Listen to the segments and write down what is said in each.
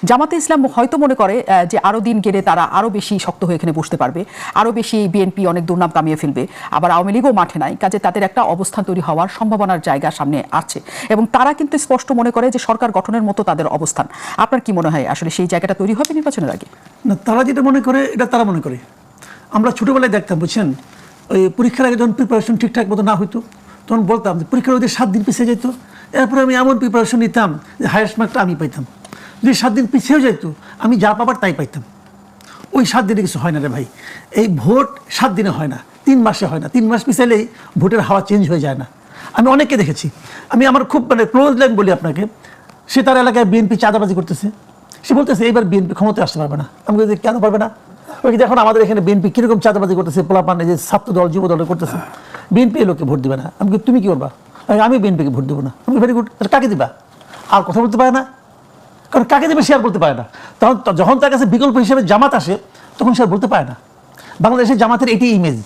জামাতে ইসলাম হয়তো মনে করে যে আরও দিন গেলে তারা আরও বেশি শক্ত হয়ে এখানে বসতে পারবে, আরও বেশি বিএনপি অনেক দুর্নাম কামিয়ে ফেলবে, আবার আওয়ামী লীগও মাঠে নাই, কাজে তাদের একটা অবস্থান তৈরি হওয়ার সম্ভাবনার জায়গা সামনে আছে এবং তারা কিন্তু স্পষ্ট মনে করে যে সরকার গঠনের মতো তাদের অবস্থান। আপনার কি মনে হয় আসলে সেই জায়গাটা তৈরি হবে নির্বাচনের আগে? না, তারা যেটা মনে করে এটা তারা মনে করে। আমরা ছোটোবেলায় দেখতাম, বুঝছেন, ওই পরীক্ষার আগে যখন প্রিপারেশন ঠিকঠাক মতো না হইতো তখন বলতাম যে পরীক্ষার ওদের 7 দিন পিছিয়ে যেত, এরপরে আমি এমন প্রিপারেশন নিতাম যে হায়েস্ট মার্কটা আমি পাইতাম। যদি 7 দিন পিছিয়েও যেত আমি যা পাবার তাই পাইতাম। ওই 7 দিনে কিছু হয় না রে ভাই, এই ভোট 7 দিনে হয় না, 3 মাসে হয় না। 3 মাস পিছাইলেই ভোটের হাওয়া চেঞ্জ হয়ে যায় না। আমি অনেককে দেখেছি, আমি আমার খুব ক্লোজ লাইন বলি আপনাকে, সে তার এলাকায় বিএনপি চাঁদাবাজি করতেছে, সে বলতেছে এইবার বিএনপি ক্ষমতায় আসতে পারবে না। আমি বলছি কেন পারবে না? ওই দেখুন আমাদের এখানে বিএনপি কীরকম চাঁদাবাজি করতেছে, পোলাপান যে ছাত্র দল যুব দল করতেছে, বিএনপি এই লোককে ভোট দিবে না। আমি তুমি কী করবা? আমি বিএনপিকে ভোট দেবো না। আমি ভেরি গুড, কাকে দিবা? আর কথা বলতে পারে না, কারণ কাকে দেবে সে আর বলতে পারে না। তখন যখন তার কাছে বিকল্প হিসেবে জামাত আসে তখন সে আর বলতে পারে না। বাংলাদেশের জামাতের এটি ইমেজ,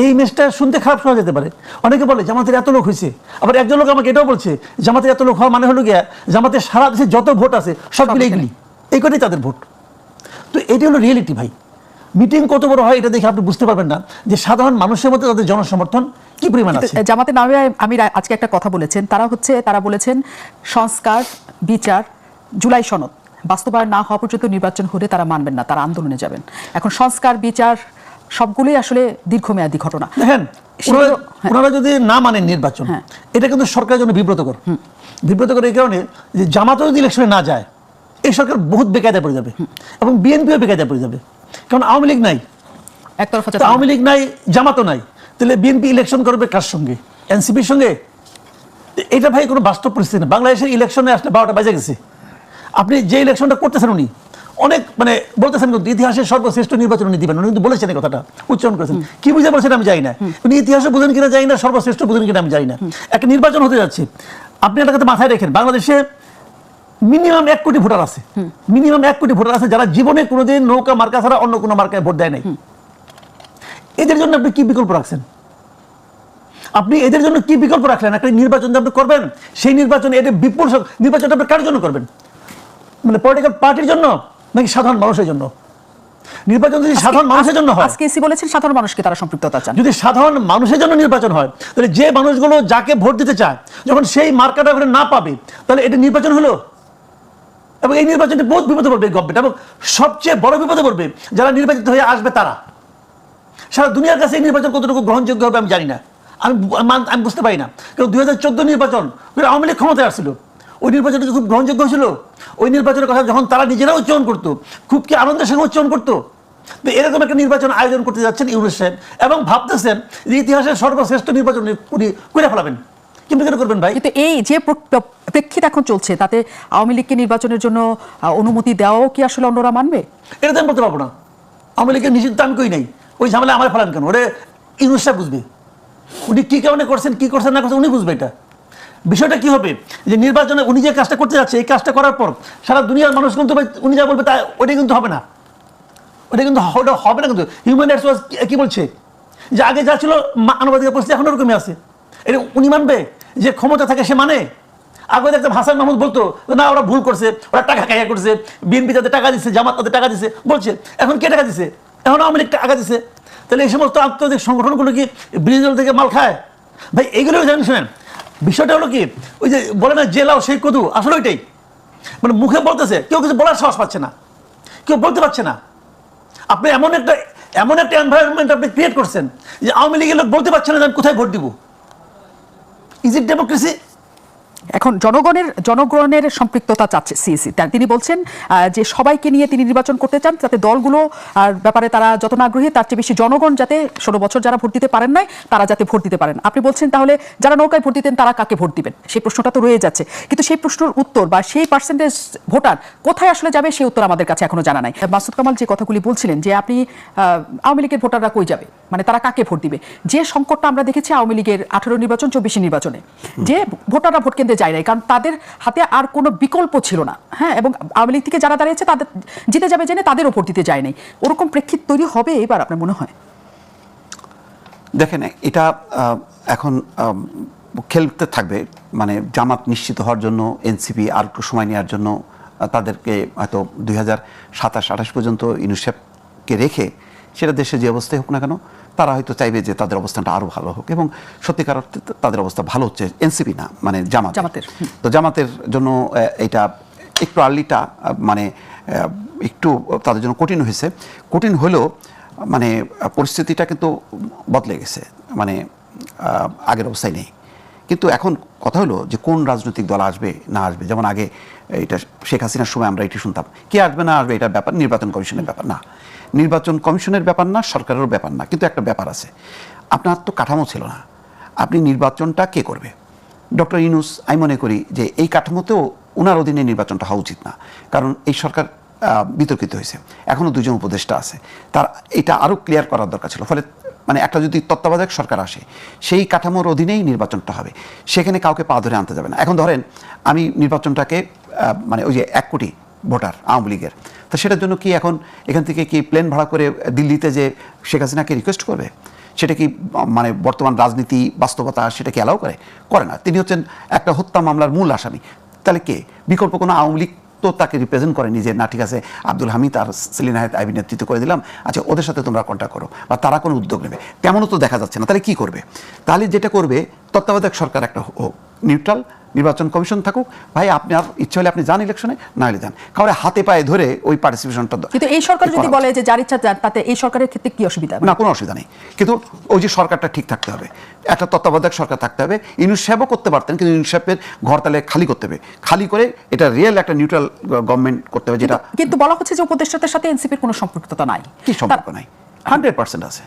এই ইমেজটা শুনতে খারাপ শোনা যেতে পারে। অনেকে বলে জামাতের এত লোক হয়েছে, আবার একজন লোক আমাকে এটাও বলছে জামাতের এত লোক হওয়া মানে হলো গিয়া জামাতের সারা দেশে যত ভোট আছে সবগুলো এইগুলি, এই কটাই তাদের ভোট। তো এটি হলো রিয়েলিটি ভাই। মিটিং কত বড় হয় এটা দেখে আপনি বুঝতে পারবেন না যে সাধারণ মানুষের মধ্যে তাদের জনসমর্থন কি পরিমাণ আছে। জামাতের নামে আমি আজকে একটা কথা বলেছেন, তারা বলেছেন সংস্কার, বিচার, জুলাই সনদ বাস্তবায়ন না হওয়া পর্যন্ত নির্বাচন হলে তারা মানবেন না, তারা আন্দোলনে যাবেন। এখন সংস্কার, বিচার সবগুলোই আসলে দীর্ঘমেয়াদী ঘটনা। দেখেন, ওনারা যদি না মানেন নির্বাচন, এটা কিন্তু সরকারের জন্য বিব্রতকর। বিব্রতকর এই কারণে যে জামাতও যদি ইলেকশনে না যায় এই সরকার বহুত বেকায়দায় পড়ে যাবে এবং বিএনপিও বেকায়দায় পড়ে যাবে। কারণ আওয়ামী লীগ নাই, একতরফা আওয়ামী লীগ নাই, জামাতও নাই, তাহলে বিএনপি ইলেকশন করবে কার সঙ্গে? এনসিপির সঙ্গে? এটা ভাই কোনো বাস্তব পরিস্থিতি না। বাংলাদেশের ইলেকশনে আসলে 12টা বাজে গেছে। আপনি যে ইলেকশনটা করতেছেন উনি অনেক বলতেছেন কিন্তু ইতিহাসের সর্বশ্রেষ্ঠ নির্বাচন উনি দিবেন, উনি কিন্তু বলেছেন এই কথাটা, উচ্চারণ করেছেন। কি বুঝে বলছেন আমি জানি না, উনি ইতিহাসে বুঝেন কিনা জানি না, সর্বশ্রেষ্ঠ বুঝেন কিনা আমি জানি না। একটা নির্বাচন হতে যাচ্ছে, আপনি একটা কথা মাথায় রেখেন, বাংলাদেশে মিনিমাম 1 কোটি ভোটার আছে, মিনিমাম 1 কোটি ভোটার আছে যারা জীবনে কোনোদিন নৌকা মার্কা ছাড়া অন্য কোনো মার্কায় ভোট দেয় নাই। এদের জন্য আপনি কি বিকল্প রাখছেন? আপনি এদের জন্য কি বিকল্প রাখলেন? একটা নির্বাচন আপনি করবেন, সেই নির্বাচনে এদের বিপুল নির্বাচনটা আপনি কার জন্য করবেন? মানে পলিটিক্যাল পার্টির জন্য নাকি সাধারণ মানুষের জন্য? নির্বাচন যদি সাধারণ মানুষের জন্য হয়, আজকে এসি বলেছেন সাধারণ মানুষকে তারা সম্পৃক্ততা চান। যদি সাধারণ মানুষের জন্য নির্বাচন হয় তাহলে যে মানুষগুলো যাকে ভোট দিতে চায় যখন সেই মার্কাটা ওখানে না পাবে তাহলে এটা নির্বাচন হলো। এবং এই নির্বাচনটি বহুত বিপদে পড়বে গভর্নমেন্ট, এবং সবচেয়ে বড় বিপদে পড়বে যারা নির্বাচিত হয়ে আসবে তারা। সারা দুনিয়ার কাছে এই নির্বাচন কতটুকু গ্রহণযোগ্য হবে আমি জানি না, আমি বুঝতে পারি না। কারণ 2014 নির্বাচন আওয়ামী লীগ ক্ষমতায় আসছিল, ওই নির্বাচনটা খুব গ্রহণযোগ্য ছিল। ওই নির্বাচনের কথা যখন তারা নিজেরা উচ্চারণ করতো, খুব কি আনন্দের সঙ্গে উচ্চারণ করতো। তো এরকম একটা নির্বাচন আয়োজন করতে যাচ্ছেন ইউনূস সাহেব এবং ভাবতেছেন যে ইতিহাসের সর্বশ্রেষ্ঠ নির্বাচন করে ফেলাবেন। কিন্তু কেন করবেন ভাই? কিন্তু এই যে প্রেক্ষিত এখন চলছে তাতে আওয়ামী লীগকে নির্বাচনের জন্য অনুমতি দেওয়াও কি আসলে অন্যরা মানবে? এটা তো আমি বলতে পারবো না। আওয়ামী লীগের নিষিদ্ধ আমি কই নাই, ওই ঝামেলা আমার ফেলান কেন? ওরে ইউনূস সাহেব বুঝবে, উনি কি কারণে করছেন, কি করছেন না করছেন উনি বুঝবে। এটা বিষয়টা কি হবে যে নির্বাচনে উনি যে কাজটা করতে যাচ্ছে, এই কাজটা করার পর সারা দুনিয়ার মানুষ কিন্তু উনি যা বলবে তা ওইটা কিন্তু হবে না, ওটা কিন্তু হবে না। কিন্তু হিউম্যান রাইটস ওয়াচ কি বলছে যে আগে যা ছিল মানবাধিকার পরিস্থিতি এখন ওরকমই আছে। এটা উনি মানবে যে ক্ষমতা থাকে সে মানে? আগে দেখতাম হাসান মাহমুদ বলতো না ওরা ভুল করছে, ওরা টাকা খাইয়া করছে, বিএনপি তাদের টাকা দিচ্ছে, জামাত তাদের টাকা দিচ্ছে বলছে। এখন কে টাকা দিচ্ছে? এখন আওয়ামী লীগ টাকা দিচ্ছে। তাহলে এই সমস্ত আন্তর্জাতিক সংগঠনগুলো কি ব্রিজেল থেকে মাল খায় ভাই? এইগুলো জানেন, শোনেন বিষয়টা হলো কি, ওই যে বলে না যে লাও সেই কদু, আসলে ওইটাই। মানে মুখে বলতেছে, কেউ কিছু বলার সাহস পাচ্ছে না, কেউ বলতে পারছে না। আপনি এমন একটা এনভায়রনমেন্ট আপনি ক্রিয়েট করছেন যে আওয়ামী লীগের লোক বলতে পারছে না যে আমি কোথায় ভোট দিব। Is it democracy? এখন জনগণের সম্পৃক্ততা চাচ্ছে সিইসি। তিনি বলছেন যে সবাইকে নিয়ে তিনি নির্বাচন করতে চান, যাতে দলগুলো আর ব্যাপারে তারা যত না আগ্রহী তার চেয়ে বেশি জনগণ যাতে 16 বছর যারা ভোট দিতে পারেন নাই তারা যাতে ভোট দিতে পারেন। আপনি বলছেন তাহলে যারা নৌকায় ভোট দিতেন তারা কাকে ভোট দিবেন? সেই প্রশ্নটা তো রয়ে যাচ্ছে, কিন্তু সেই প্রশ্নের উত্তর বা সেই পার্সেন্টেজ ভোটার কোথায় আসলে যাবে সেই উত্তর আমাদের কাছে এখনো জানা নাই। মাসুদ কামাল যে কথাগুলি বলছিলেন যে আপনি আওয়ামী লীগের ভোটাররা কই যাবে, মানে তারা কাকে ভোট দিবে, যে সংকটটা আমরা দেখেছি আওয়ামী লীগের 18 নির্বাচন 24 নির্বাচনে, যে ভোটাররা ভোট কেন্দ্রে যায় নাই কারণ তাদের হাতে আর কোনো বিকল্প ছিল না। হ্যাঁ, এবং আওয়ামী লীগ থেকে যারা দাঁড়িয়েছে তাদের জিতে যাবে জেনে তাদের ওপর দিতে যায় নাই। ওরকম প্রেক্ষিত তৈরি হবে এবার আপনার মনে হয়? দেখেন, এটা এখন খেলতে থাকবে, মানে জামাত নিশ্চিত হওয়ার জন্য এনসিপি আর একটু সময় নেওয়ার জন্য তাদেরকে হয়তো 2027-28 পর্যন্ত ইউনিসেফকে রেখে সেটা দেশে যে অবস্থায় হোক না কেন তারা হয়তো চাইবে যে তাদের অবস্থানটা আরও ভালো হোক, এবং সত্যিকার অর্থে তাদের অবস্থা ভালো হচ্ছে। এনসিপি না, মানে জামাতের। তো জামাতের জন্য এটা একটু আর্লিটা মানে একটু তাদের জন্য কঠিন হয়েছে। কঠিন হলেও মানে পরিস্থিতিটা কিন্তু বদলে গেছে, মানে আগের অবস্থায় নেই। কিন্তু এখন কথা হলো যে কোন রাজনৈতিক দল আসবে না আসবে। যেমন আগে এটা শেখ হাসিনার সময় আমরা এটি শুনতাম, কে আসবে না আসবে এটা ব্যাপার নির্বাচন কমিশনের ব্যাপার না, নির্বাচন কমিশনের ব্যাপার না, সরকারেরও ব্যাপার না। কিন্তু একটা ব্যাপার আছে, আপনার তো কাঠামো ছিল না, আপনি নির্বাচনটা কে করবে? ডক্টর ইউনূস আমি মনে করি যে এই কাঠামোতেও ওনার অধীনে নির্বাচনটা হওয়া উচিত না, কারণ এই সরকার বিতর্কিত হয়েছে, এখনও দুজন উপদেষ্টা আছে, তার এটা আরও ক্লিয়ার করার দরকার ছিল। ফলে মানে একটা যদি তত্ত্বাবধায়ক সরকার আসে সেই কাঠামোর অধীনেই নির্বাচনটা হবে, সেখানে কাউকে পা ধরে আনতে যাবে না। এখন ধরেন আমি নির্বাচনটাকে মানে ওই যে 1 কোটি ভোটার আওয়ামী লীগের, তো সেটার জন্য কি এখন এখান থেকে কি প্লেন ভাড়া করে দিল্লিতে যে শেখ হাসিনাকে রিকোয়েস্ট করবে? সেটা কি মানে বর্তমান রাজনীতি বাস্তবতা সেটা কি অ্যালাউ করে না? তিনি হচ্ছেন একটা হত্যা মামলার মূল আসামি। তাহলে কে বিকল্প কোনো আওয়ামী লীগ তো তাকে রিপ্রেজেন্ট করেনি যে না ঠিক আছে আব্দুল হামিদ আর সেলিনা হায়াত আইবি নেতৃত্ব করে দিলাম, আচ্ছা ওদের সাথে তোমরা কন্ট্যাক্ট করো, বা তারা কোনো উদ্যোগ নেবে তেমনও তো দেখা যাচ্ছে না। তাহলে কি করবে? তাহলে যেটা করবে তত্ত্বাবধায়ক সরকার একটা নিউট্রাল নির্বাচন কমিশন থাকুক, ভাই আপনার ইচ্ছা হলে আপনি যান ইলেকশনে, না হলে যান, কারণ হাতে পায়ে ধরে ওই পার্টিসিপেশনটা। কিন্তু এই সরকার যদি বলে যে যার ইচ্ছা যান, তাতে এই সরকারের ক্ষেত্রে কি অসুবিধা? না, কোনো অসুবিধা নেই, কিন্তু ওই যে সরকারটা ঠিক থাকতে হবে, একটা তত্ত্বাবধায়ক সরকার থাকতে হবে। ইউনূস সাহেবও করতে পারতেন, কিন্তু ইউনূস সাহেবের ঘর তাহলে খালি করতে হবে, খালি করে এটা রিয়েল একটা নিউট্রাল গভর্নমেন্ট করতে হবে। যেটা কিন্তু বলা হচ্ছে যে উপদেষ্টাদের সাথে এনসিপির কোনো সম্পৃক্ততা নাই। কি সম্পর্ক নাই? 100% আছে,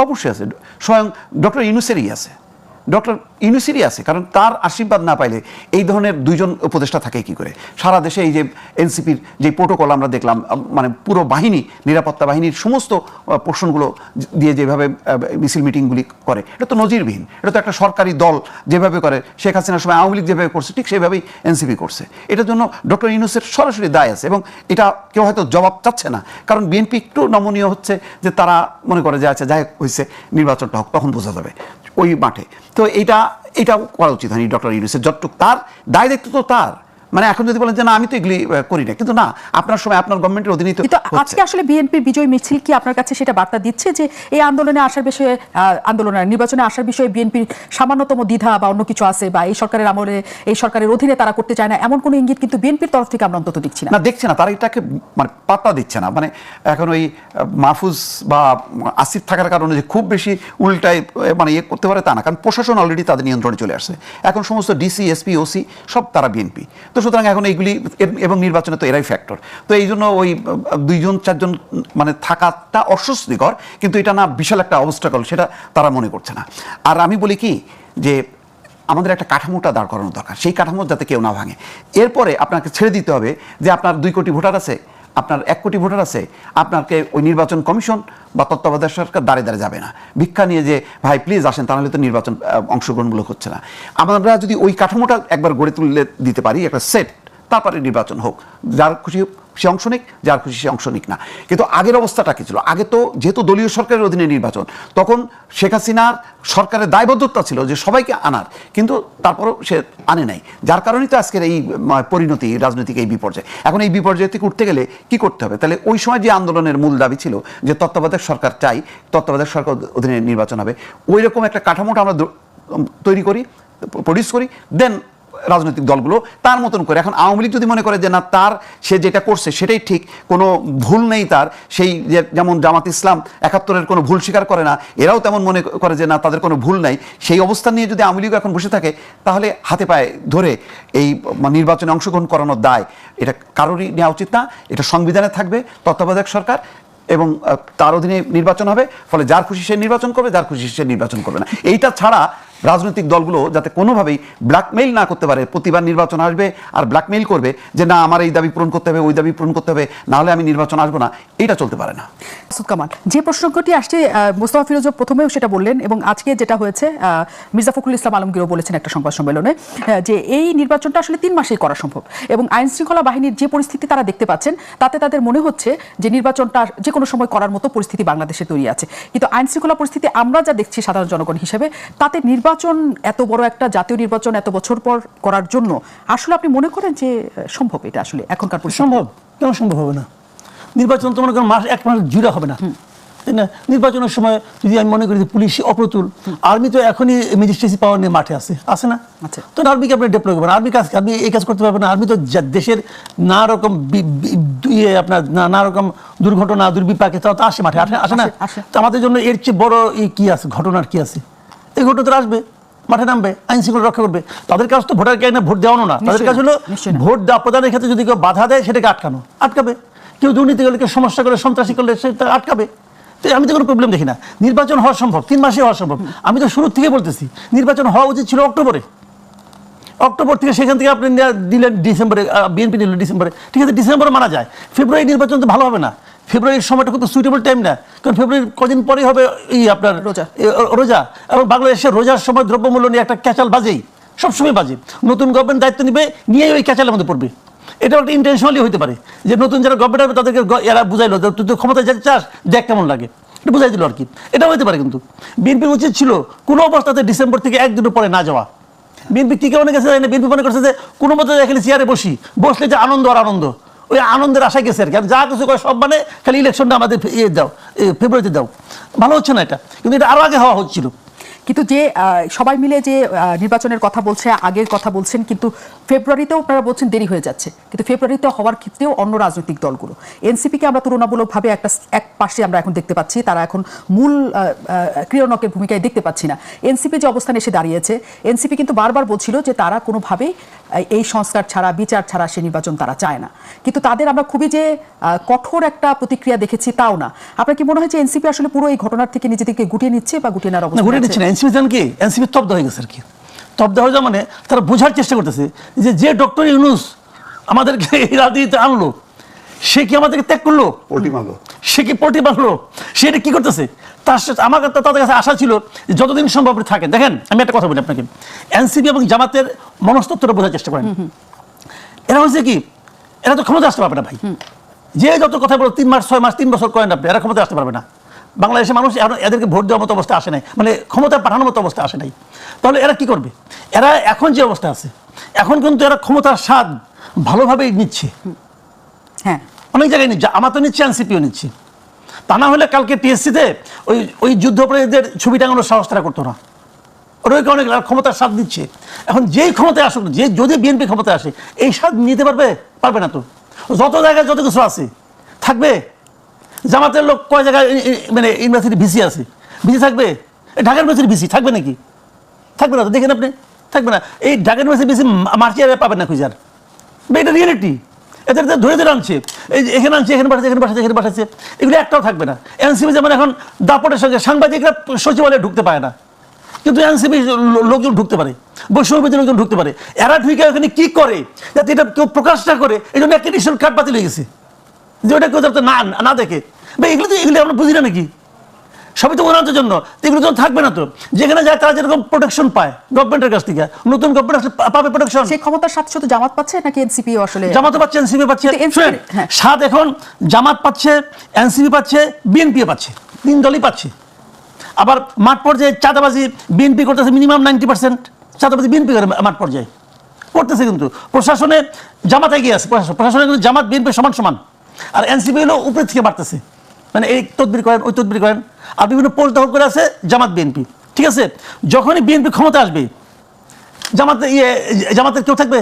অবশ্যই আছে, স্বয়ং ডক্টর ইউনূসেরই আছে, ডক্টর ইউনূসেরই আছে, কারণ তার আশীর্বাদ না পাইলে এই ধরনের দুইজন উপদেষ্টা থাকে কি করে? সারা দেশে এই যে এনসিপির যে প্রোটোকল আমরা দেখলাম, মানে পুরো বাহিনী, নিরাপত্তা বাহিনীর সমস্ত পোর্শনগুলো দিয়ে যেভাবে মিছিল মিটিংগুলি করে, এটা তো নজিরবিহীন। এটা তো একটা সরকারি দল যেভাবে করে, শেখ হাসিনার সময় আওয়ামী লীগ যেভাবে করছে ঠিক সেভাবেই এনসিপি করছে। এটার জন্য ডক্টর ইউনূসের সরাসরি দায় আছে, এবং এটা কেউ হয়তো জবাব চাচ্ছে না, কারণ বিএনপি একটু নমনীয় হচ্ছে যে তারা মনে করে যে আচ্ছা যাই হয়েছে নির্বাচনটা হোক, তখন বোঝা যাবে ওই মাঠে। তো এটা করা উচিত হয়নি ডক্টর ইউনূসের, যতটুকু তার দায় দায়িত্ব তো তার। মানে এখন যদি বলেন যে না আমি তো এগুলি করি না, কিন্তু না, আপনার সময় আপনার গভর্নমেন্টের অধীনেই তো হচ্ছে। আজকে আসলে বিএনপির বিজয় মিছিল কি আপনার কাছে সেটা বার্তা দিচ্ছে যে এই আন্দোলনে আসার বিষয়ে, আন্দোলনের নির্বাচনে আসার বিষয়ে বিএনপির সামান্যতম দ্বিধা বা অন্য কিছু আছে, বা এই সরকারের আমলে এই সরকারের অধীনে তারা করতে চায় না, এমন কোনো ইঙ্গিত কিন্তু বিএনপির তরফ থেকে আমরা অন্তত দেখছি না। দেখছি না, তারা এটাকে মানে পাত্তা দিচ্ছে না। মানে এখন ওই মাহফুজ বা আসিফ থাকার কারণে যে খুব বেশি উল্টায় মানে ইয়ে করতে পারে তা না, কারণ প্রশাসন অলরেডি তাদের নিয়ন্ত্রণে চলে আসছে। এখন সমস্ত ডিসি, এসপি, ওসি সব তারা বিএনপি। তো সুতরাং এখন এইগুলি এবং নির্বাচনে তো এরাই ফ্যাক্টর। তো এই জন্য ওই 2-4 জন মানে থাকাটা অস্বস্তিকর, কিন্তু এটা না বিশাল একটা অবস্টাকল, সেটা তারা মনে করছে না। আর আমি বলি কি যে আমাদের একটা কাঠামোটা দাঁড় করানো দরকার, সেই কাঠামো যাতে কেউ না ভাঙে। এরপরে আপনাকে ছেড়ে দিতে হবে যে আপনার 2 কোটি ভোটার আছে, আপনার 1 কোটি ভোটার আছে, আপনাকে ওই নির্বাচন কমিশন বা তত্ত্বাবধায়ক সরকার দাঁড়ে দাঁড়ে যাবে না ভিক্ষা নিয়ে যে ভাই প্লিজ আসেন, তাহলে তো নির্বাচন অংশগ্রহণমূলক হচ্ছে না। আমরা যদি ওই কাঠামোটা একবার গড়ে তুলে দিতে পারি, একটা সেট, তারপরে নির্বাচন হোক, যার খুশি সে অংশ নিক, যার খুশি সে অংশ নিক না। কিন্তু আগের অবস্থাটা কি ছিল? আগে তো যেহেতু দলীয় সরকারের অধীনে নির্বাচন, তখন শেখ হাসিনার সরকারের দায়বদ্ধতা ছিল যে সবাইকে আনার, কিন্তু তারপরেও সে আনে নাই, যার কারণেই তো আজকের এই পরিণতি, রাজনৈতিক এই বিপর্যয়। এখন এই বিপর্যয় থেকে উঠতে গেলে কি করতে হবে? তাহলে ওই সময় যে আন্দোলনের মূল দাবি ছিল যে তত্ত্বাবধায়ক সরকার চাই, তত্ত্বাবধায়ক সরকার অধীনে নির্বাচন হবে, ওই রকম একটা কাঠামোটা আমরা তৈরি করি, প্রডিউস করি, দেন রাজনৈতিক দলগুলো তার মতন করে। এখন আওয়ামী লীগ যদি মনে করে যে না তার সে যেটা করছে সেটাই ঠিক, কোনো ভুল নেই তার, সেই যেমন জামাত ইসলাম 71-এর কোনো ভুল স্বীকার করে না, এরাও তেমন মনে করে যে না তাদের কোনো ভুল নাই, সেই অবস্থান নিয়ে যদি আওয়ামী লীগ এখন বসে থাকে, তাহলে হাতে পায়ে ধরে এই নির্বাচনে অংশগ্রহণ করানোর দায় এটা কারোরই নেওয়া উচিত না। এটা সংবিধানে থাকবে, তত্ত্বাবধায়ক সরকার এবং তার অধীনে নির্বাচন হবে, ফলে যার খুশি সে নির্বাচন করবে, যার খুশি সে নির্বাচন করবে না। এইটা ছাড়া রাজনৈতিক দলগুলো যাতে কোনোভাবেই ব্ল্যাকমেইল না করতে পারে, প্রতিবার নির্বাচন আসবে আর ব্ল্যাকমেইল করবে যে না আমার এই দাবি পূরণ করতে হবে, ওই দাবি পূরণ করতে হবে, না হলে আমি নির্বাচন আসবো না, এটা চলতে পারে না। মাসুদ কামাল, যে প্রসঙ্গটি আসছে মোস্তফা ফিরোজ প্রথমেও সেটা বললেন, এবং আজকে যেটা হয়েছে মির্জা ফখরুল ইসলাম আলমগীরও বলেছেন একটা সংবাদ সম্মেলনে যে এই নির্বাচনটা আসলে 3 মাসেই করা সম্ভব, এবং আইন শৃঙ্খলা বাহিনীর যে পরিস্থিতি তারা দেখতে পাচ্ছেন তাতে তাদের মনে হচ্ছে যে নির্বাচনটা যে কোনো সময় করার মতো পরিস্থিতি বাংলাদেশে তৈরি আছে। কিন্তু আইন শৃঙ্খলা পরিস্থিতি আমরা যা দেখছি সাধারণ জনগণ হিসেবে, তাতে নির্বাচন নির্বাচন এত বড় একটা জাতীয় নির্বাচন এত বছর পর করার জন্য আসলে আপনি মনে করেন যে সম্ভব এটা আসলে এখনকার পরিস্থিতি? সম্ভব, কেন সম্ভব হবে না? নির্বাচন তো মনে করেন এক মাস জুড়ে হবে না, তাই না? নির্বাচনের সময় যদি আমি মনে করি যে পুলিশ অপ্রতুল, আর্মি তো এখনই ম্যাজিস্ট্রেসি পাওয়ার নিয়ে মাঠে আছে না? তো আর্মিকে আপনি ডেপ্লয় করবেন, আর্মি এই কাজ করতে পারবে না। আর্মি তো দেশের নানা রকম আপনার নানা রকম দুর্ঘটনা দুর্বিপাকে তো আসে মাঠে, আসে না? তো আমাদের জন্য এর চেয়ে বড় কি আছে, ঘটনার কি আছে? এই ঘটনা তো আসবে, মাঠে নামবে, আইন শৃঙ্খলা রক্ষা করবে। তাদের কাজ তো ভোটার কার্ডে ভোট দেওয়ানো না, তাদের কাজ হলো ভোট দেওয়া প্রদানের ক্ষেত্রে যদি কেউ বাধা দেয় সেটাকে আটকাবে। কেউ দুর্নীতি করলে, কেউ সমস্যা করলে, সন্ত্রাসী করলে সেটা আটকাবে। তো আমি তো কোনো প্রবলেম দেখি না। নির্বাচন হওয়া সম্ভব, 3 মাসে হওয়া সম্ভব। আমি তো শুরু থেকে বলতেছি নির্বাচন হওয়া উচিত ছিল অক্টোবর থেকে, সেখান থেকে আপনি দিলেন ডিসেম্বরে, বিএনপি দিল ডিসেম্বরে, ঠিক আছে, ডিসেম্বরে মানা যায়। ফেব্রুয়ারি নির্বাচন তো ভালো হবে না, ফেব্রুয়ারির সময়টা খুব সুইটেবল টাইম না, কারণ ফেব্রুয়ারির কদিন পরেই হবে আপনার রোজা, এবং বাংলাদেশের রোজার সময় দ্রব্যমূল্য নিয়ে একটা ক্যাচাল বাজেই, সবসময় বাজে। নতুন গভর্নমেন্ট দায়িত্ব নিয়ে ওই ক্যাচালের মধ্যে পড়বে। এটা একটা ইন্টেনশনালি হতে পারে যে নতুন যারা গভর্নমেন্ট হবে তাদেরকে এরা বুঝাইলো তুই তো ক্ষমতায় যেতে চাস, দেখ কেমন লাগে, এটা বুঝাই দিল আর কি। এটাও হতে পারে, কিন্তু বিএনপির উচিত ছিল কোনো অবস্থাতে ডিসেম্বর থেকে 1-2 পরে না যাওয়া। বিএনপি কি মনে গেছে, বিএনপি মনে করছে যে কোনো মতো এখানে চেয়ারে বসলে যে আনন্দ আর আনন্দ, ওই আনন্দের আশায় গেছে আর কি। যা কিছু করে সব মানে খালি ইলেকশনটা আমাদের দাও, ফেব্রুয়ারিতে দাও, ভালো হচ্ছে না এটা, কিন্তু এটা আরো আগে হওয়া হচ্ছিল। কিন্তু যে সবাই মিলে যে নির্বাচনের কথা বলছে, আগের কথা বলছেন, কিন্তু ফেব্রুয়ারিতেও আপনারা বলছেন দেরি হয়ে যাচ্ছে, কিন্তু ফেব্রুয়ারিতে হওয়ার ক্ষেত্রেও অন্য রাজনৈতিক দলগুলো, এনসিপিকে আমরা তুলনামূলকভাবে এক পাশে আমরা এখন দেখতে পাচ্ছি, তারা এখন মূল ক্রীড়নকের ভূমিকায় দেখতে পাচ্ছি না। এনসিপি যে অবস্থানে এসে দাঁড়িয়েছে, এনসিপি কিন্তু বারবার বলছিল যে তারা কোনোভাবেই এই সংস্কার ছাড়া, বিচার ছাড়া সে নির্বাচন তারা চায় না, কিন্তু তাদের আমরা খুবই যে কঠোর একটা প্রতিক্রিয়া দেখেছি তাও না। আপনার কি মনে হয় যে এনসিপি আসলে পুরো এই ঘটনার থেকে নিজেদেরকে গুটিয়ে নিচ্ছে বা গুটিয়ে নেওয়ার অবস্থা? গুটিয়ে নিচ্ছে না, এনসিপি জানেন কি, এনসিপি স্তব্ধ হয়ে গেছে আর কি। স্তব্ধ হয়ে যাওয়া মানে তারা বোঝার চেষ্টা করতেছে যে ডক্টর ইউনূস আমাদেরকে এই রাজনীতিতে আনলো, সে কি আমাদেরকে ত্যাগ করলো, সে কি পটি মারলো, সে এটা কি করতেছে। আমার তাদের কাছে আশা ছিল যতদিন সম্ভব থাকে। দেখেন আমি একটা কথা বলি আপনাকে, এনসিপি এবং জামাতের মনস্তত্ত্বটা বোঝার চেষ্টা করেন। এরা হচ্ছে কি, এরা তো ক্ষমতা আসতে পারবে না ভাই, যে যত কথা বলো 3 মাস 6 মাস 3 বছর করেন আপনি, এরা ক্ষমতা আসতে পারবে না। বাংলাদেশের মানুষ এখন এদেরকে ভোট দেওয়ার মতো অবস্থা আসে নাই, মানে ক্ষমতা পাঠানোর মতো অবস্থা আসে নাই। তাহলে এরা কি করবে? এরা এখন যে অবস্থা আছে, এখন কিন্তু এরা ক্ষমতার স্বাদ ভালোভাবেই নিচ্ছে। হ্যাঁ, অনেক জায়গায় নিচ্ছে, আমার তো নিচ্ছে, এনসিপিও নিচ্ছে। তা না হলে কালকে টিএসসিতে ওই যুদ্ধাপরাধীদের ছবি টাঙানোর সাহস তারা করতো না। ওরা অনেক ক্ষমতার স্বাদ দিচ্ছে। এখন যেই ক্ষমতায় আসুক, যদি বিএনপি ক্ষমতায় আসে, এই স্বাদ নিতে পারবে না তো। যত জায়গায় যত কিছু আছে থাকবে। জামাতের লোক কয় জায়গায় মানে ইউনিভার্সিটি ভিসি আছে, ভিসি থাকবে? ঢাকা ইউনিভার্সিটি ভিসি থাকবে নাকি? থাকবে না তো, দেখেন আপনি, থাকবে না। এই ঢাকা ইউনিভার্সিটি ভিসি মার্চিয়ারে পাবেন না খুঁজার, এটা রিয়েলিটি। এদের ধরে আনছে, এই এখানে আনছে, এখানে পাঠাচ্ছে, এগুলো একটাও থাকবে না। এনসিপি যেমন এখন দাপটের সঙ্গে সাংবাদিকরা সচিবালয়ে ঢুকতে পারে না, কিন্তু এনসিপি লোকজন ঢুকতে পারে, বৈষম্যবিরোধী লোকজন ঢুকতে পারে। এরা ঢুকে ওখানে কি করে যাতে এটা কেউ প্রকাশ না করে, এই জন্য একটা রেশন কার্ড বাতিল হয়ে গেছে, যে ওটা কেউ যাতে না দেখে। এগুলো আমরা বুঝি না নাকি? সবই তো ওনাদের জন্য, এগুলো তো থাকবে না তো। যেখানে যায় তারা যেরকম প্রোটেকশন পায় গভর্নমেন্টের কাছ থেকে, নতুন গভর্নমেন্ট পাবে প্রোটেকশন। সেই ক্ষমতার সাথে শুধু জামাত পাচ্ছে নাকি এনসিপি? আসলে জামাতও পাচ্ছে, এনসিপি পাচ্ছে। সাত এখন জামাত পাচ্ছে, এনসিপি পাচ্ছে, বিএনপিও পাচ্ছে, 3 দলই পাচ্ছে। আবার মাঠ পর্যায়ে চাঁদাবাজি বিএনপি করতেছে, মিনিমাম 90% চাঁদাবাজি বিএনপি করে মাঠ পর্যায়ে করতেছে। কিন্তু প্রশাসনে জামাত এগিয়ে আছে, প্রশাসনে কিন্তু জামাত বিএনপি সমান। আর এনসিপি হলো উপরে থেকে বাড়তেছে, মানে এই তদবির করেন, ওই তদবির করেন, আর বিভিন্ন পোস্ট দখল করে আছে জামাত বিএনপি। ঠিক আছে, যখনই বিএনপি ক্ষমতা আসবে, জামাতের কেউ থাকবে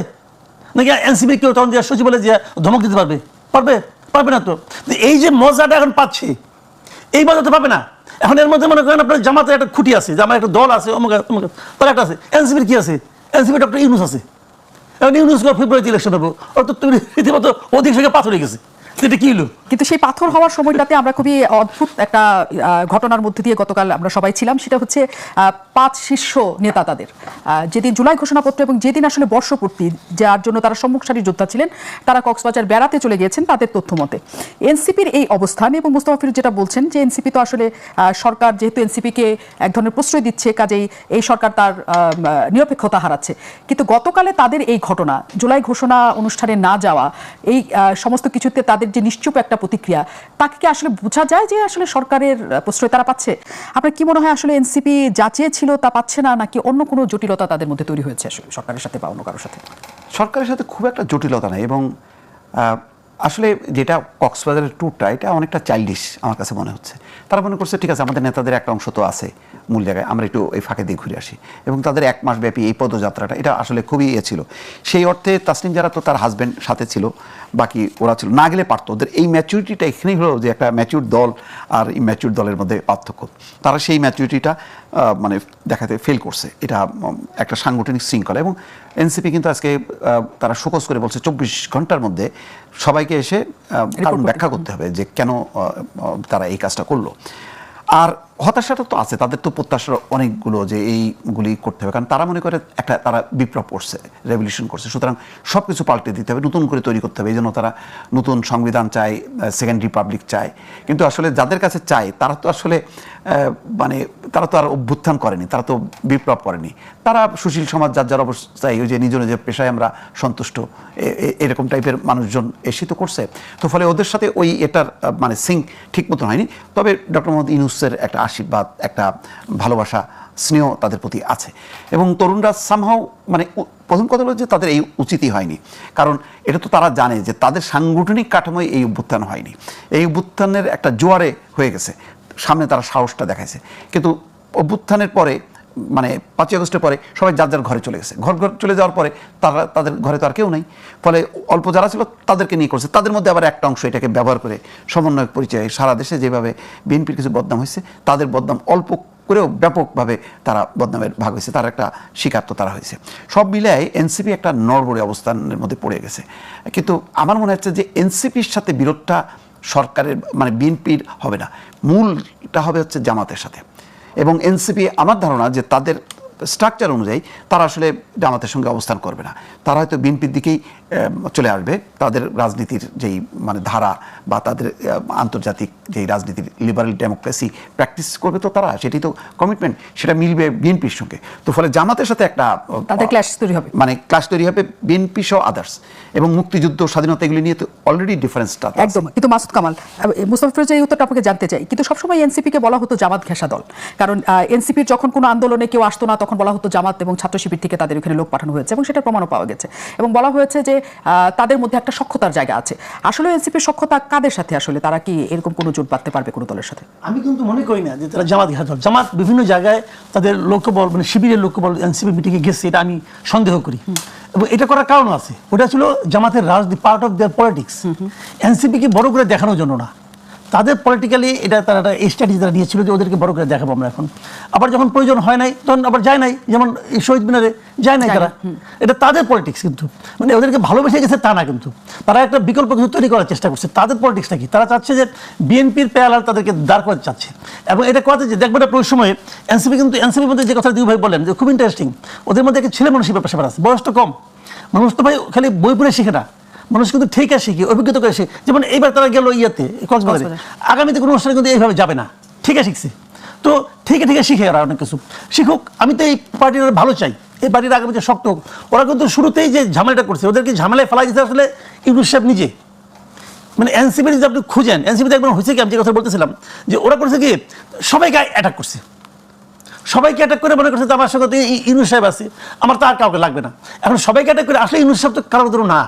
নাকি এনসিপি কেউ তখন দিয়ে সচিবালয়ে যে ধমক দিতে পারবে না তো। এই যে মজাটা এখন পাচ্ছে, এই মজা তো পাবে না। এখন এর মধ্যে মনে করেন আপনার জামাতের একটা খুঁটি আছে, জামার একটা দল আছে, তার একটা আছে। এনসিপির কি আছে? এনসিপি ডক্টর ইউনূস আছে। এখন ইউনূস ফেব্রুয়ারিতে ইলেকশন হবে, ওর তো রীতিমতো অধিক সঙ্গে পাথর হয়ে গেছে। কিন্তু সেই পাথর হওয়ার সময়টাতে আমরা খুবই অদ্ভুত একটা ঘটনার মধ্যে দিয়ে গতকাল আমরা সবাই ছিলাম। সেটা হচ্ছে 5 শীর্ষ নেতা তাদের যেদিন জুলাই ঘোষণাপত্র এবং যেদিন আসলে বর্ষপূর্তি, যার জন্য তারা সম্মুখ সারির যোদ্ধা ছিলেন, তারা কক্সবাজার বেড়াতে চলে গিয়েছেন তাদের তথ্য মতে। এনসিপির এই অবস্থান এবং মুস্তাফা ফিরোজ যেটা বলছেন যে এনসিপি তো আসলে সরকার যেহেতু এনসিপিকে এক ধরনের প্রশ্রয় দিচ্ছে, কাজেই এই সরকার তার নিরপেক্ষতা হারাচ্ছে। কিন্তু গতকালে তাদের এই ঘটনা, জুলাই ঘোষণা অনুষ্ঠানে না যাওয়া, এই সমস্ত কিছুতে তাদের যে নিশ্চুপ একটা প্রতিক্রিয়া, তাকে কি আসলে বোঝা যায় যে আসলে সরকারের প্রশ্রয় তারা পাচ্ছে? আপনার কি মনে হয় আসলে এনসিপি যা চেয়েছিল তা পাচ্ছে না, নাকি অন্য কোনো জটিলতা তাদের মধ্যে তৈরি হয়েছে আসলে সরকারের সাথে বা অন্য কারোর সাথে? সরকারের সাথে খুব একটা জটিলতা নাই, এবং আসলে যেটা কক্সবাজারের ট্যুরটা, এটা অনেকটা চাইল্ডিশ আমার কাছে মনে হচ্ছে। তারা মনে করছে ঠিক আছে, আমাদের নেতাদের একটা অংশ তো আছে মূল জায়গায়, আমরা একটু এই ফাঁকে দিয়ে ঘুরে আসি। এবং তাদের 1 মাস ব্যাপী এই পদযাত্রাটা, এটা আসলে খুবই ছিল। সেই অর্থে তাসনিম যারা তো তার হাজব্যান্ড সাথে ছিল, বাকি ওরা ছিল, না গেলে পারতো। ওদের এই ম্যাচুরিটিটা এখানেই হলো যে একটা ম্যাচিউর দল আর ইম্যাচিউর দলের মধ্যে পার্থক্য। তারা সেই ম্যাচুরিটিটা মানে দেখাতে ফেল করছে। এটা একটা সাংগঠনিক শৃঙ্খলা। এবং এনসিপি কিন্তু আজকে তারা শোকজ করে বলছে 24 ঘন্টার মধ্যে সবাইকে এসে কারণ ব্যাখ্যা করতে হবে যে কেন তারা এই কাজটা করলো। আর হতাশাটা তো আছে, তাদের তো প্রত্যাশার অনেকগুলো যে এইগুলি করতে হবে, কারণ তারা মনে করে একটা তারা বিপ্লব করছে, রেভলিউশন করছে, সুতরাং সব কিছু পাল্টে দিতে হবে, নতুন করে তৈরি করতে হবে। এই জন্য তারা নতুন সংবিধান চায়, সেকেন্ড রিপাবলিক চায়। কিন্তু আসলে যাদের কাছে চায় তারা তো আসলে মানে তারা তো আর অভ্যুত্থান করেনি, তারা তো বিপ্লব করেনি। তারা সুশীল সমাজ যার যার অবস্থায়, ওই যে নিজ নিজের পেশায় আমরা সন্তুষ্ট, এরকম টাইপের মানুষজন এসে তো করছে। তো ফলে ওদের সাথে ওই এটার মানে সিঙ্ক ঠিক মতন হয়নি। তবে ডক্টর মোহাম্মদ ইউনূসের একটা আশীর্বাদ, একটা ভালোবাসা, স্নেহ তাদের প্রতি আছে। এবং তরুণরা সামহাও মানে প্রথম কথা হলো যে তাদের এই উচিতই হয়নি, কারণ এটা তো তারা জানে যে তাদের সাংগঠনিক কাঠামোয় এই অভ্যুত্থান হয়নি। এই অভ্যুত্থানের একটা জোয়ারে হয়ে গেছে, সামনে তারা সাহসটা দেখাইছে। কিন্তু অভ্যুত্থানের পরে মানে 5ই আগস্টের পরে সবাই যার যার ঘরে চলে গেছে। ঘর চলে যাওয়ার পরে তাদের ঘরে তো আর কেউ নেই। ফলে অল্প যারা ছিল তাদেরকে নিয়ে করছে। তাদের মধ্যে আবার একটা অংশ এটাকে ব্যবহার করে সমন্বয়ক পরিচয়ে সারা দেশে যেভাবে বিএনপির কিছু বদনাম হয়েছে, তাদের বদনাম অল্প করেও ব্যাপকভাবে তারা বদনামের ভাগ হয়েছে, তার একটা শিকার তো তারা হয়েছে। সব মিলিয়ে এনসিপি একটা নড়বড়ে অবস্থানের মধ্যে পড়ে গেছে। কিন্তু আমার মনে হচ্ছে যে এনসিপির সাথে বিরোধটা সরকারের মানে বিএনপির হবে না, মূলটা হবে হচ্ছে জামাতের সাথে। এবং এনসিপি আমার ধারণা যে তাদের স্ট্রাকচার অনুযায়ী তারা আসলে জামাতের সঙ্গে অবস্থান করবে না, তারা হয়তো বিএনপির দিকেই চলে আসবে। তাদের রাজনীতির যেই মানে ধারা বা তাদের আন্তর্জাতিক যেই রাজনীতির লিবারেল ডেমোক্রেসি প্র্যাকটিস করবে, তো তারা সেটাই তো কমিটমেন্ট, সেটা মিলবে বিএনপির সঙ্গে। তো ফলে জামাতের সাথে একটা তাদের ক্ল্যাশ তৈরি হবে, মানে ক্লাস তৈরি হবে বিএনপি সহ আদার্স। এবং মুক্তিযুদ্ধ, স্বাধীনতা, এগুলি নিয়ে তো অলরেডি ডিফারেন্সটা একদম। কিন্তু মাসুদ কামাল, মুস্তাফা ফিরোজের এই উত্তরটা আপনাকে জানতে চাই। কিন্তু সবসময় এনসিপিকে বলা হতো জামাত ঘেঁষা দল, কারণ এনসিপির যখন কোনো আন্দোলনে কেউ আসতো না তখন বলা হতো জামাত এবং ছাত্র শিবির থেকে তাদের ওখানে লোক পাঠানো হয়েছে, এবং সেটার প্রমাণও পাওয়া গেছে। এবং বলা হয়েছে যে তাদের মধ্যে একটা সখ্যতার জায়গা আছে। আসলে এনসিপির সখ্যতা কাদের সাথে? আসলে তারা কি এরকম কোনো জোট বাঁধতে পারবে কোনো দলের সাথে? আমি কিন্তু মনে করি না যে তারা জামাত ঘেঁষা দল। জামাত বিভিন্ন জায়গায় তাদের লোকবল মানে শিবিরের লোকবল এনসিপি মিটিংয়ে গেছে, এটা আমি সন্দেহ করি। এবং এটা করার কারণ আছে, ওটা ছিল জামাতের রাজনীতি, পার্ট অফ দেয়ার পলিটিক্স। এনসিপিকে বড় করে দেখানোর জন্য না, তাদের পলিটিক্যালি এটা তারা একটা স্ট্র্যাটেজি তারা নিয়েছিল যে ওদেরকে বড় করে দেখাবো আমরা এখন। আবার যখন প্রয়োজন হয় নাই তখন আবার যায় নাই, যেমন শহীদ মিনারে যায় নাই তারা। এটা তাদের পলিটিক্স, কিন্তু মানে ওদেরকে ভালোবেসে গেছে তা না, কিন্তু তারা একটা বিকল্প কিছু তৈরি করার চেষ্টা করছে। তাদের পলিটিক্সটা কি, তারা চাচ্ছে যে বিএনপির পেয়ালার তাদেরকে দাঁড় করতে চাচ্ছে। এবং এটা কথা যে দেখবেন একটা সময়ে এনসিপি কিন্তু এনসিপির মধ্যে যে কথা দুই ভাই বলেন যে খুব ইন্টারেস্টিং, ওদের মধ্যে একটা ছেলে মানুষের ব্যাপার আছে, বয়সটা কম। মানুষ তো ভাই খালি বই পড়ে শিখে না, মানুষ কিন্তু ঠিক শিখে, অভিজ্ঞতা করে শিখে। যেমন এইবার তারা গেল ইয়েতে কক্সবাজারে, আগামীতে কোনো অনুষ্ঠানে কিন্তু এইভাবে যাবে না, ঠিক শিখছে। তো ঠিক শিখে ওরা অনেক কিছু শিখুক। আমি তো এই পার্টির ভালো চাই, এই পার্টির আগামীতে শক্ত হোক। ওরা কিন্তু শুরুতেই যে ঝামেলাটা করছে, ওদেরকে ঝামেলায় ফেলাই দিতে আসলে ইউনূস সাহেব নিজে। মানে এনসিপির যদি আপনি খুঁজেন, এনসিপিতে একবার হয়েছে কি, আমি যে কথা বলতেছিলাম যে ওরা করছে কি সবাইকে অ্যাটাক করছে, সবাইকে অ্যাটাক করে মনে করছে যে আমার সঙ্গে ইউনূস সাহেব আছে, আমার তো আর কাউকে লাগবে না। এখন সবাইকে অ্যাটাক করে আসলে ইউনূস সাহেব তো কারোর জন্য না,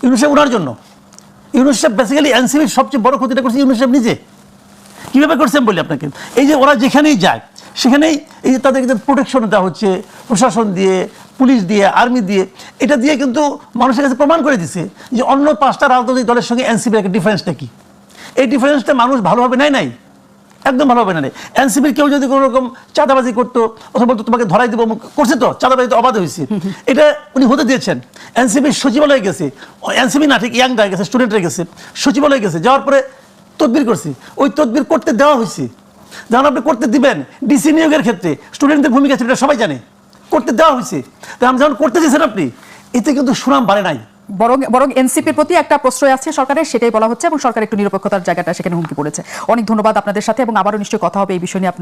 ইউনূস সাহেব ওনার জন্য। ইউনূস সাহেব বেসিক্যালি এনসিপির সবচেয়ে বড় ক্ষতিটা করছে ইউনূস সাহেব নিজে। কীভাবে করছেন বলি আপনাকে, এই যে ওরা যেখানেই যায় সেখানেই এই যে তাদেরকে প্রোটেকশন দেওয়া হচ্ছে প্রশাসন দিয়ে, পুলিশ দিয়ে, আর্মি দিয়ে, এটা দিয়ে কিন্তু মানুষের কাছে প্রমাণ করে দিছে যে অন্য 5টা রাজনৈতিক দলের সঙ্গে এনসিপির একটা ডিফারেন্সটা কি। এই ডিফারেন্সটা মানুষ ভালোভাবে নাই, একদম ভালোভাবে নেয়। এনসিপির কেউ যদি কোনো রকম চাঁদাবাজি করতো অথবা বলতো তোমাকে ধরাই দেবো, করছে তো, চাঁদাবাজি তো অবাধ হয়েছে, এটা উনি হতে দিয়েছেন। এনসিপির সচিবালয়ে গেছে, এনসিপি না ঠিক ইয়াংরা গেছে, স্টুডেন্টরা গেছে, সচিবালয়ে গেছে, যাওয়ার পরে তদবির করছে। ওই তদবির করতে দেওয়া হয়েছে, যখন আপনি করতে দিবেন ডিসি নিয়োগের ক্ষেত্রে স্টুডেন্টদের ভূমিকা ছিল, এটা সবাই জানে, করতে দেওয়া হয়েছে। তা আমি যখন করতে দিয়েছেন আপনি, এতে কিন্তু সুনাম বাড়ে নাই, বরং এনসিপির প্রতি একটা প্রশ্রয় আছে সরকারের, সেটাই বলা হচ্ছে, এবং সরকার একটু নিরপেক্ষতার জায়গাটা সেখানে হুমকি পড়েছে। অনেক ধন্যবাদ আপনাদের সাথে, এবং আবারও নিশ্চয়ই কথা হবে এই বিষয় নিয়ে। আপনার